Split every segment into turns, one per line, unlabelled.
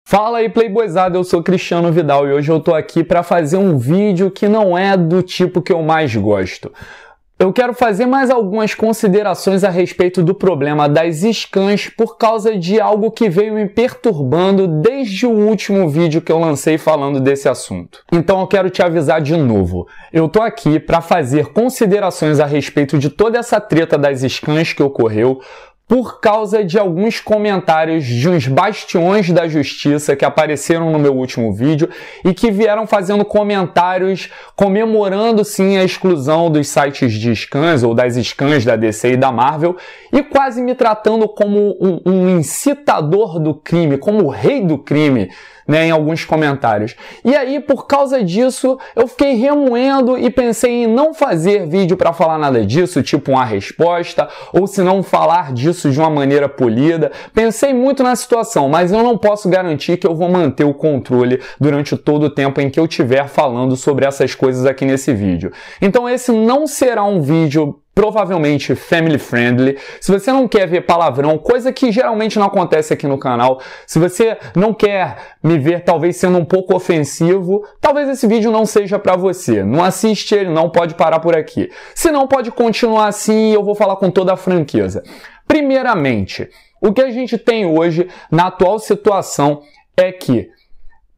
Fala aí, Playboyzada, eu sou Cristiano Vidal e hoje eu tô aqui para fazer um vídeo que não é do tipo que eu mais gosto. Eu quero fazer mais algumas considerações a respeito do problema das scans por causa de algo que veio me perturbando desde o último vídeo que eu lancei falando desse assunto. Então eu quero te avisar de novo. Eu tô aqui para fazer considerações a respeito de toda essa treta das scans que ocorreu por causa de alguns comentários de uns bastiões da justiça que apareceram no meu último vídeo e que vieram fazendo comentários comemorando sim a exclusão dos sites de scans ou das scans da DC e da Marvel e quase me tratando como um incitador do crime, como o rei do crime, né, em alguns comentários. E aí, por causa disso, eu fiquei remoendo e pensei em não fazer vídeo para falar nada disso, tipo uma resposta, ou se não falar disso de uma maneira polida. Pensei muito na situação, mas eu não posso garantir que eu vou manter o controle durante todo o tempo em que eu estiver falando sobre essas coisas aqui nesse vídeo. Então esse não será um vídeo provavelmente family friendly. Se você não quer ver palavrão, coisa que geralmente não acontece aqui no canal, se você não quer me ver talvez sendo um pouco ofensivo, talvez esse vídeo não seja para você. Não assiste ele, não, pode parar por aqui. Se não, pode continuar assim e eu vou falar com toda a franqueza. Primeiramente, o que a gente tem hoje na atual situação é que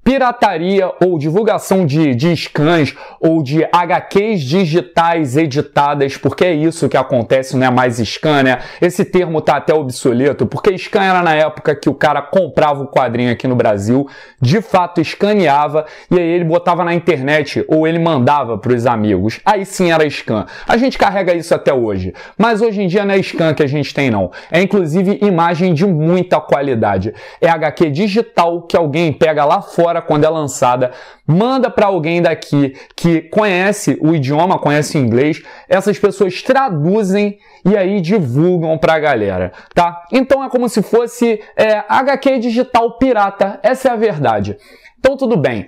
pirataria ou divulgação de scans ou de HQs digitais editadas, porque é isso que acontece, não é mais scan, né? Esse termo tá até obsoleto, porque scan era na época que o cara comprava o quadrinho aqui no Brasil, de fato escaneava, e aí ele botava na internet ou ele mandava para os amigos. Aí sim era scan. A gente carrega isso até hoje, mas hoje em dia não é scan que a gente tem não. É inclusive imagem de muita qualidade. É HQ digital que alguém pega lá fora quando é lançada, manda para alguém daqui que conhece o idioma, conhece o inglês, essas pessoas traduzem e aí divulgam para a galera, tá? Então é como se fosse HQ digital pirata, essa é a verdade. Então tudo bem.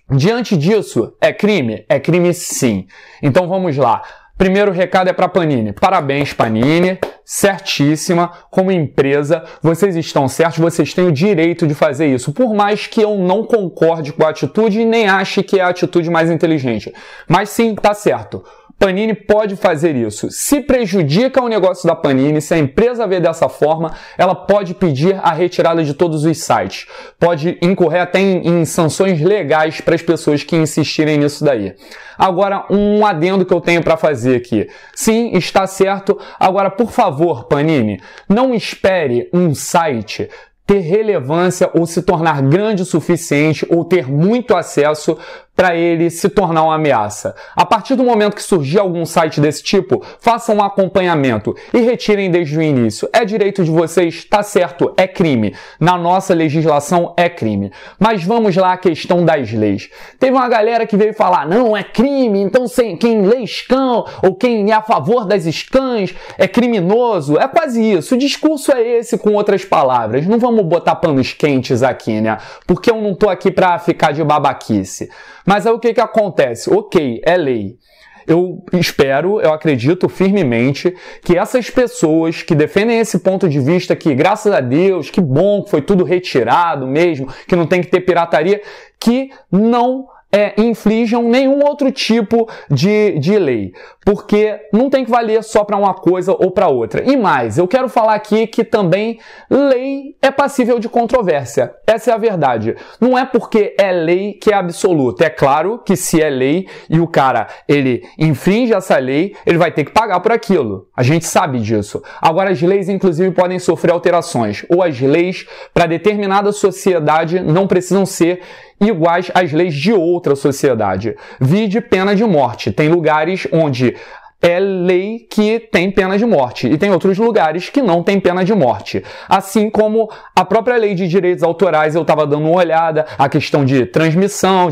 Diante disso, é crime? É crime sim. Então vamos lá. Primeiro recado é para Panini. Parabéns, Panini. Certíssima. Como empresa, vocês estão certos, vocês têm o direito de fazer isso. Por mais que eu não concorde com a atitude e nem ache que é a atitude mais inteligente. Mas sim, tá certo. Panini pode fazer isso. Se prejudica o negócio da Panini, se a empresa vê dessa forma, ela pode pedir a retirada de todos os sites. Pode incorrer até em sanções legais para as pessoas que insistirem nisso daí. Agora, um adendo que eu tenho para fazer aqui. Sim, está certo. Agora, por favor, Panini, não espere um site ter relevância ou se tornar grande o suficiente ou ter muito acesso para ele se tornar uma ameaça. A partir do momento que surgir algum site desse tipo, façam um acompanhamento e retirem desde o início. É direito de vocês, tá certo, é crime. Na nossa legislação é crime. Mas vamos lá à questão das leis. Teve uma galera que veio falar, não, é crime, então quem lê scan ou quem é a favor das scans é criminoso. É quase isso. O discurso é esse com outras palavras. Não vamos botar panos quentes aqui, né? Porque eu não tô aqui para ficar de babaquice. Mas aí o que acontece? Ok, é lei. Eu espero, eu acredito firmemente que essas pessoas que defendem esse ponto de vista que, graças a Deus, que bom que foi tudo retirado mesmo, que não tem que ter pirataria, que não inflijam nenhum outro tipo de lei, porque não tem que valer só para uma coisa ou para outra. E mais, eu quero falar aqui que também lei é passível de controvérsia. Essa é a verdade. Não é porque é lei que é absoluta. É claro que se é lei e o cara ele infringe essa lei, ele vai ter que pagar por aquilo. A gente sabe disso. Agora as leis inclusive podem sofrer alterações, ou as leis para determinada sociedade não precisam ser iguais às leis de outra sociedade. Vide pena de morte. Tem lugares onde é lei que tem pena de morte e tem outros lugares que não tem pena de morte. Assim como a própria lei de direitos autorais, eu estava dando uma olhada, a questão de transmissão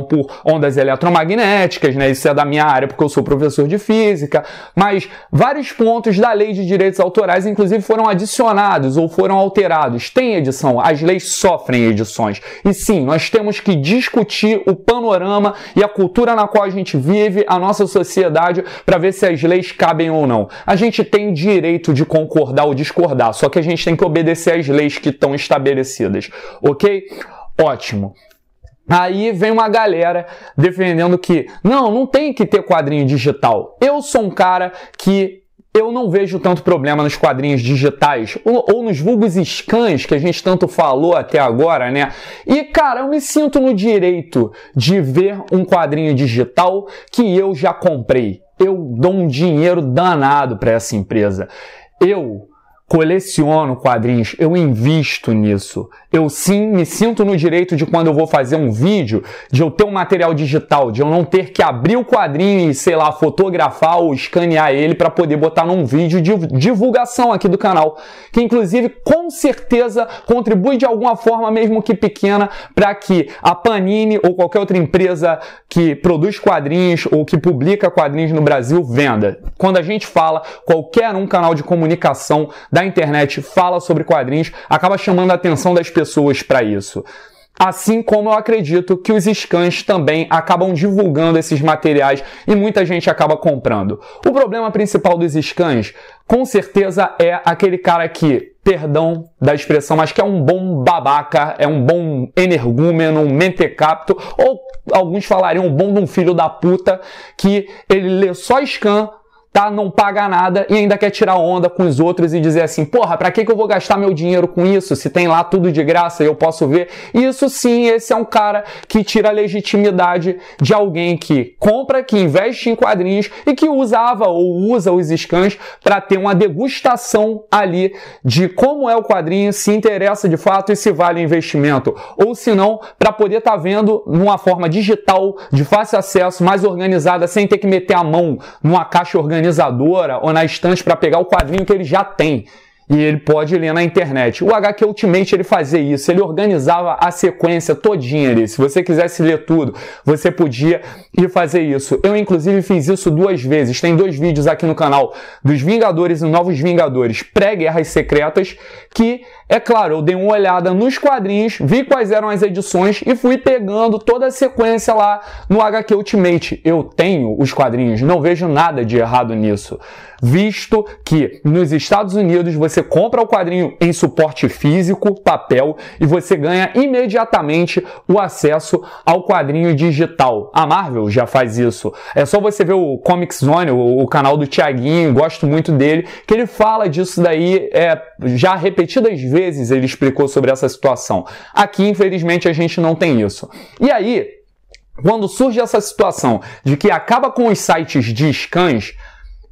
por ondas eletromagnéticas, né? Isso é da minha área porque eu sou professor de física, mas vários pontos da lei de direitos autorais, inclusive, foram adicionados ou foram alterados. Tem edição, as leis sofrem edições. E sim, nós temos que discutir o panorama e a cultura na qual a gente vive, a nossa sociedade, para ver se as leis cabem ou não. A gente tem direito de concordar ou discordar, só que a gente tem que obedecer às leis que estão estabelecidas, ok? Ótimo. Aí vem uma galera defendendo que não tem que ter quadrinho digital. Eu sou um cara que eu não vejo tanto problema nos quadrinhos digitais ou nos vulgos scans que a gente tanto falou até agora, né? E, cara, eu me sinto no direito de ver um quadrinho digital que eu já comprei. Eu dou um dinheiro danado para essa empresa. Eu coleciono quadrinhos, eu invisto nisso. Eu sim me sinto no direito de, quando eu vou fazer um vídeo, de eu ter um material digital, de eu não ter que abrir o quadrinho e, sei lá, fotografar ou escanear ele para poder botar num vídeo de divulgação aqui do canal, que inclusive com certeza contribui de alguma forma, mesmo que pequena, para que a Panini ou qualquer outra empresa que produz quadrinhos ou que publica quadrinhos no Brasil venda. Quando a gente fala, qualquer canal de comunicação da internet fala sobre quadrinhos, acaba chamando a atenção das pessoas para isso. Assim como eu acredito que os scans também acabam divulgando esses materiais e muita gente acaba comprando. O problema principal dos scans, com certeza, é aquele cara que, perdão da expressão, mas que é um bom babaca, é um bom energúmeno, um mentecapto, ou alguns falariam um bom de um filho da puta, que ele lê só scan, tá? Não paga nada e ainda quer tirar onda com os outros e dizer assim, porra, pra que eu vou gastar meu dinheiro com isso se tem lá tudo de graça e eu posso ver? Isso sim, esse é um cara que tira a legitimidade de alguém que compra, que investe em quadrinhos e que usava ou usa os scans para ter uma degustação ali de como é o quadrinho, se interessa de fato e se vale o investimento. Ou se não, para poder estar vendo numa forma digital, de fácil acesso, mais organizada, sem ter que meter a mão numa caixa organizadora ou na estante para pegar o quadrinho que ele já tem. E ele pode ler na internet. O HQ Ultimate, ele fazia isso, ele organizava a sequência todinha ali. Se você quisesse ler tudo, você podia ir fazer isso. Eu, inclusive, fiz isso 2 vezes. Tem 2 vídeos aqui no canal dos Vingadores e Novos Vingadores pré-Guerras Secretas, que, é claro, eu dei uma olhada nos quadrinhos, vi quais eram as edições e fui pegando toda a sequência lá no HQ Ultimate. Eu tenho os quadrinhos, não vejo nada de errado nisso. Visto que nos Estados Unidos você compra o quadrinho em suporte físico, papel, e você ganha imediatamente o acesso ao quadrinho digital. A Marvel já faz isso. É só você ver o Comic Zone, o canal do Thiaguinho, gosto muito dele, que ele fala disso daí, já repetidas vezes ele explicou sobre essa situação. Aqui, infelizmente, a gente não tem isso. E aí, quando surge essa situação de que acaba com os sites de scans,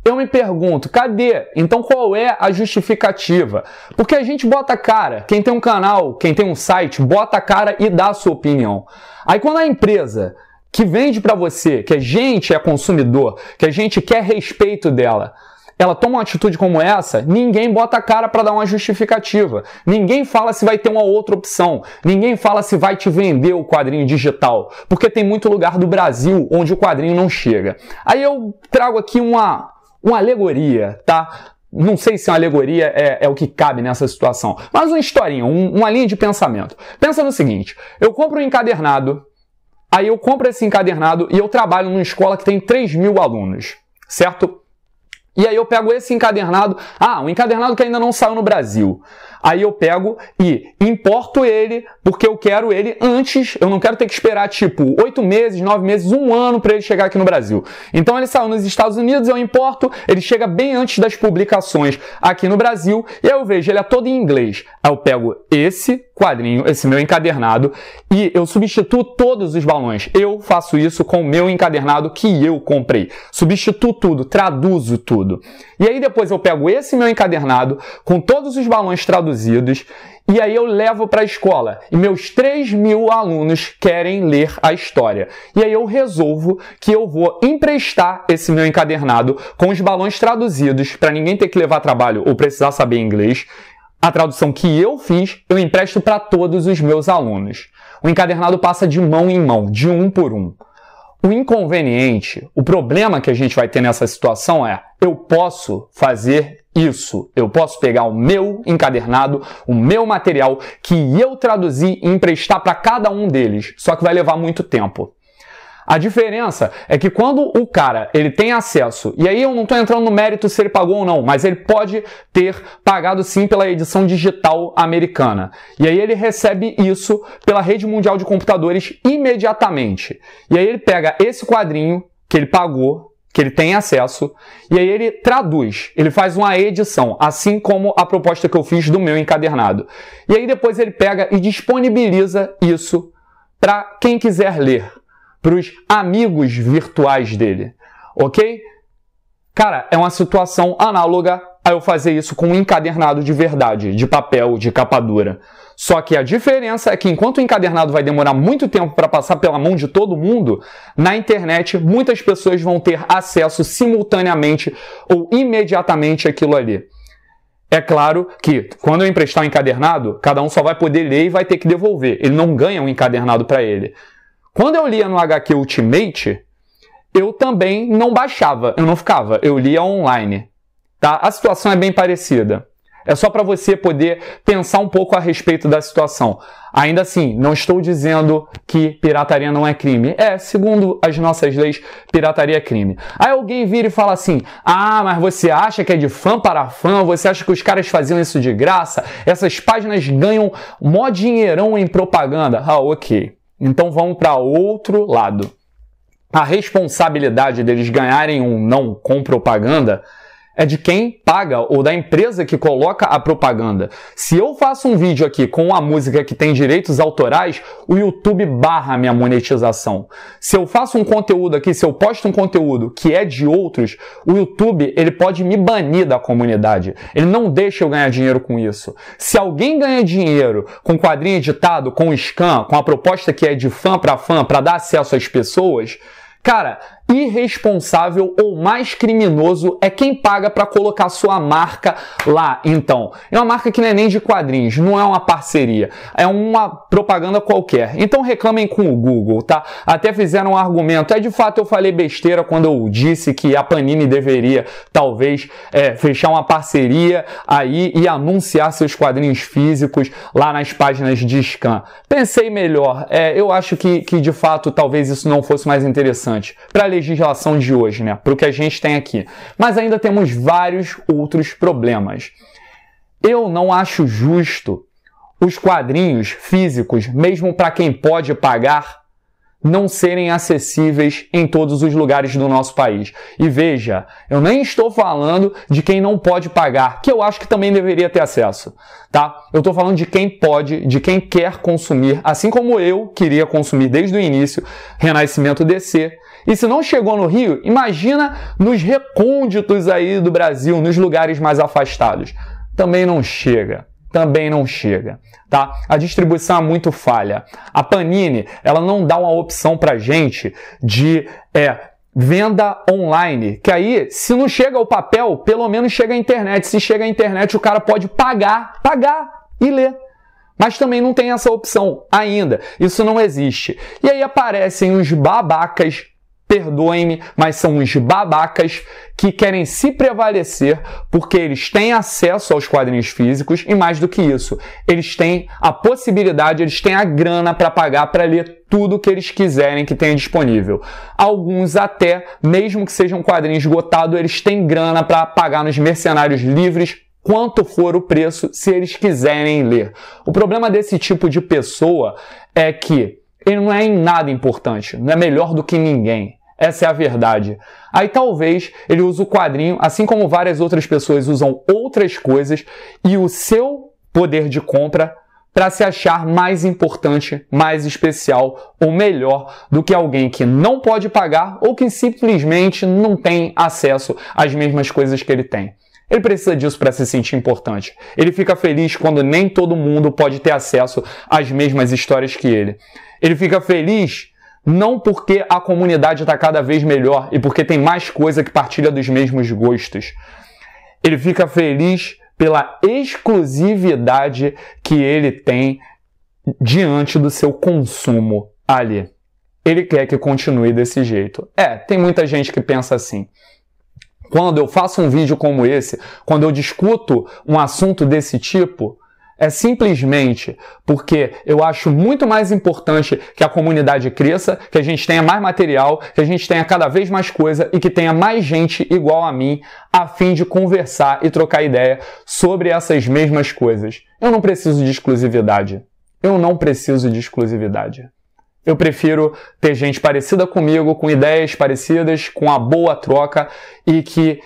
eu me pergunto, cadê? Então qual é a justificativa? Porque a gente bota a cara, quem tem um canal, quem tem um site, bota a cara e dá a sua opinião. Aí quando a empresa que vende para você, que a gente é consumidor, que a gente quer respeito dela, ela toma uma atitude como essa, ninguém bota a cara para dar uma justificativa. Ninguém fala se vai ter uma outra opção. Ninguém fala se vai te vender o quadrinho digital. Porque tem muito lugar do Brasil onde o quadrinho não chega. Aí eu trago aqui uma alegoria, tá? Não sei se uma alegoria é o que cabe nessa situação, mas uma historinha, uma linha de pensamento. Pensa no seguinte, eu compro um encadernado, aí eu compro esse encadernado e eu trabalho numa escola que tem 3.000 alunos, certo? E aí eu pego esse encadernado, um encadernado que ainda não saiu no Brasil. Aí eu pego e importo ele, porque eu quero ele antes, eu não quero ter que esperar tipo 8 meses, 9 meses, 1 ano para ele chegar aqui no Brasil. Então ele saiu nos Estados Unidos, eu importo, ele chega bem antes das publicações aqui no Brasil, e aí eu vejo, ele é todo em inglês. Aí eu pego esse quadrinho, esse meu encadernado, e eu substituo todos os balões. Eu faço isso com o meu encadernado que eu comprei. Substituo tudo, traduzo tudo. E aí depois eu pego esse meu encadernado com todos os balões traduzidos e aí eu levo para a escola. E meus 3.000 alunos querem ler a história. E aí eu resolvo que eu vou emprestar esse meu encadernado com os balões traduzidos para ninguém ter que levar trabalho ou precisar saber inglês. A tradução que eu fiz, eu empresto para todos os meus alunos. O encadernado passa de mão em mão, de um por um. O inconveniente, o problema que a gente vai ter nessa situação é, eu posso fazer isso, eu posso pegar o meu encadernado, o meu material que eu traduzi e emprestar para cada um deles, só que vai levar muito tempo. A diferença é que quando o cara ele tem acesso, e aí eu não estou entrando no mérito se ele pagou ou não, mas ele pode ter pagado sim pela edição digital americana. E aí ele recebe isso pela rede mundial de computadores imediatamente. E aí ele pega esse quadrinho que ele pagou, que ele tem acesso, e aí ele traduz, ele faz uma edição, assim como a proposta que eu fiz do meu encadernado. E aí depois ele pega e disponibiliza isso para quem quiser ler, para os amigos virtuais dele, ok? Cara, é uma situação análoga a eu fazer isso com um encadernado de verdade, de papel, de capa dura. Só que a diferença é que enquanto o encadernado vai demorar muito tempo para passar pela mão de todo mundo, na internet muitas pessoas vão ter acesso simultaneamente ou imediatamente àquilo ali. É claro que quando eu emprestar um encadernado, cada um só vai poder ler e vai ter que devolver. Ele não ganha um encadernado para ele. Quando eu lia no HQ Ultimate, eu também não baixava, eu não ficava, eu lia online. Tá? A situação é bem parecida. É só para você poder pensar um pouco a respeito da situação. Ainda assim, não estou dizendo que pirataria não é crime. Segundo as nossas leis, pirataria é crime. Aí alguém vira e fala assim, mas você acha que é de fã para fã? Você acha que os caras faziam isso de graça? Essas páginas ganham mó dinheirão em propaganda. Ok. Então vamos para outro lado. A responsabilidade deles ganharem um não com propaganda é de quem paga ou da empresa que coloca a propaganda. Se eu faço um vídeo aqui com uma música que tem direitos autorais, o YouTube barra minha monetização. Se eu faço um conteúdo aqui, se eu posto um conteúdo que é de outros, o YouTube ele pode me banir da comunidade. Ele não deixa eu ganhar dinheiro com isso. Se alguém ganha dinheiro com quadrinho editado, com scan, com a proposta que é de fã, para dar acesso às pessoas, cara, irresponsável ou mais criminoso é quem paga para colocar sua marca lá. Então, é uma marca que não é nem de quadrinhos, não é uma parceria, é uma propaganda qualquer. Então reclamem com o Google, tá? Até fizeram um argumento. De fato eu falei besteira quando eu disse que a Panini deveria, talvez, fechar uma parceria aí e anunciar seus quadrinhos físicos lá nas páginas de scan. Pensei melhor. Eu acho que de fato talvez isso não fosse mais interessante para a legislação de hoje, né? Para o que a gente tem aqui. Mas ainda temos vários outros problemas. Eu não acho justo os quadrinhos físicos, mesmo para quem pode pagar, não serem acessíveis em todos os lugares do nosso país. E veja, eu nem estou falando de quem não pode pagar, que eu acho que também deveria ter acesso, tá? Eu estou falando de quem pode, de quem quer consumir, assim como eu queria consumir desde o início, Renascimento DC. E se não chegou no Rio, imagina nos recônditos aí do Brasil, nos lugares mais afastados. Também não chega. Também não chega, tá? A distribuição é muito falha. A Panini, ela não dá uma opção pra gente de venda online, que aí, se não chega o papel, pelo menos chega a internet. Se chega a internet, o cara pode pagar e ler. Mas também não tem essa opção ainda. Isso não existe. E aí aparecem os babacas, perdoem-me, mas são os babacas que querem se prevalecer porque eles têm acesso aos quadrinhos físicos e mais do que isso, eles têm a possibilidade, eles têm a grana para pagar para ler tudo que eles quiserem que tenha disponível. Alguns até, mesmo que seja um quadrinho esgotado, eles têm grana para pagar nos mercenários livres quanto for o preço se eles quiserem ler. O problema desse tipo de pessoa é que ele não é em nada importante, não é melhor do que ninguém. Essa é a verdade. Aí talvez ele use o quadrinho, assim como várias outras pessoas usam outras coisas, e o seu poder de compra para se achar mais importante, mais especial ou melhor do que alguém que não pode pagar ou que simplesmente não tem acesso às mesmas coisas que ele tem. Ele precisa disso para se sentir importante. Ele fica feliz quando nem todo mundo pode ter acesso às mesmas histórias que ele. Ele fica feliz não porque a comunidade está cada vez melhor e porque tem mais coisa que partilha dos mesmos gostos. Ele fica feliz pela exclusividade que ele tem diante do seu consumo ali. Ele quer que continue desse jeito. Tem muita gente que pensa assim. Quando eu faço um vídeo como esse, quando eu discuto um assunto desse tipo, É simplesmente porque eu acho muito mais importante que a comunidade cresça, que a gente tenha mais material, que a gente tenha cada vez mais coisa e que tenha mais gente igual a mim a fim de conversar e trocar ideia sobre essas mesmas coisas. Eu não preciso de exclusividade. Eu não preciso de exclusividade. Eu prefiro ter gente parecida comigo, com ideias parecidas, com a boa troca e que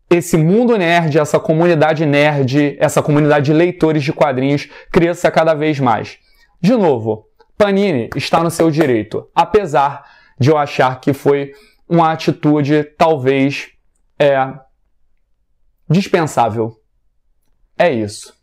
esse mundo nerd, essa comunidade nerd, essa comunidade de leitores de quadrinhos cresça cada vez mais. De novo, Panini está no seu direito, apesar de eu achar que foi uma atitude talvez dispensável. É isso.